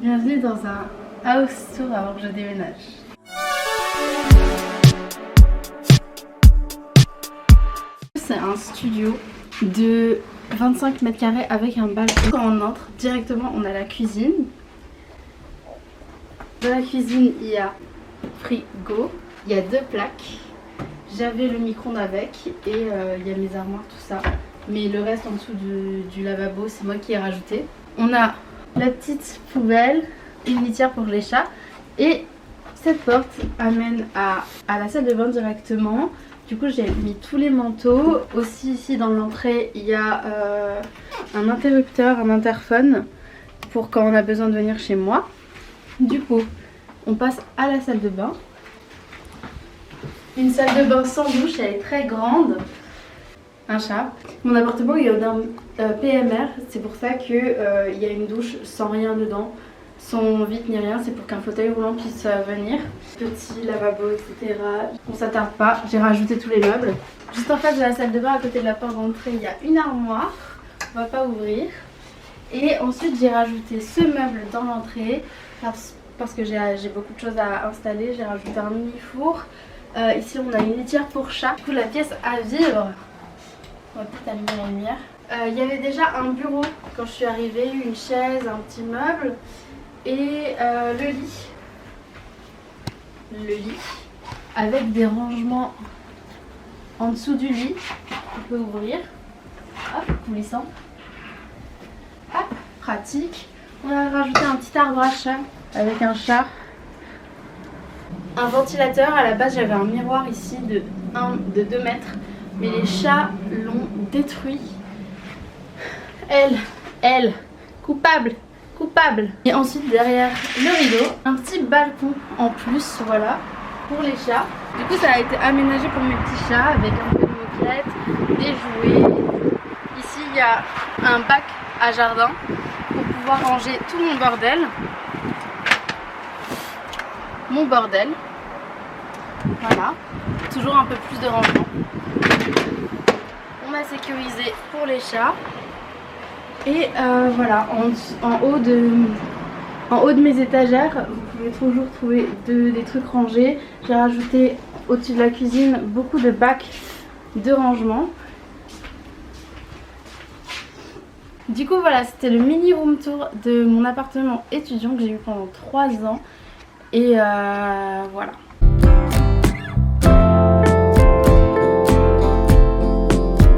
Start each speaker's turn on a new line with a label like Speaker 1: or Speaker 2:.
Speaker 1: Bienvenue dans un house tour avant que je déménage. C'est un studio de 25 mètres carrés avec un balcon. Quand on entre, directement on a la cuisine. Dans la cuisine il y a frigo, il y a 2 plaques. J'avais le micro-ondes avec et il y a mes armoires, tout ça. Mais le reste en dessous du lavabo, c'est moi qui ai rajouté. On a la petite poubelle, une litière pour les chats. Et cette porte amène à la salle de bain directement. Du coup j'ai mis tous les manteaux. Aussi ici dans l'entrée il y a un interrupteur, un interphone pour quand on a besoin de venir chez moi. Du coup on passe à la salle de bain. Une salle de bain sans douche, elle est très grande. Un chat. Mon appartement il est d'un PMR, c'est pour ça qu'il y a une douche sans rien dedans, sans vide ni rien, c'est pour qu'un fauteuil roulant puisse venir. Petit lavabo, etc. On s'attarde pas, j'ai rajouté tous les meubles. Juste en face de la salle de bain, à côté de la porte d'entrée, il y a une armoire, on va pas ouvrir. Et ensuite j'ai rajouté ce meuble dans l'entrée parce que j'ai beaucoup de choses à installer. J'ai rajouté un mini four. Ici on a une litière pour chat. Du coup la pièce à vivre. On va peut-être allumer la lumière. Il y avait déjà un bureau quand je suis arrivée, une chaise, un petit meuble et le lit. Le lit avec des rangements en dessous du lit. On peut ouvrir. Hop, coulissant. Hop, pratique. On a rajouté un petit arbre à chat avec un chat. Un ventilateur. À la base j'avais un miroir ici de 2 mètres. Mais les chats l'ont détruit. Elle, coupable. Et ensuite derrière le rideau, un petit balcon en plus, voilà, pour les chats. Du coup ça a été aménagé pour mes petits chats avec un peu de moquette, des jouets. Ici il y a un bac à jardin pour pouvoir ranger tout mon bordel. Voilà, toujours un peu plus de rangement. On a sécurisé pour les chats. Et voilà, en haut de mes étagères, vous pouvez toujours trouver des trucs rangés. J'ai rajouté au-dessus de la cuisine beaucoup de bacs de rangement. Du coup voilà, c'était le mini room tour de mon appartement étudiant que j'ai eu pendant 3 ans. Et voilà.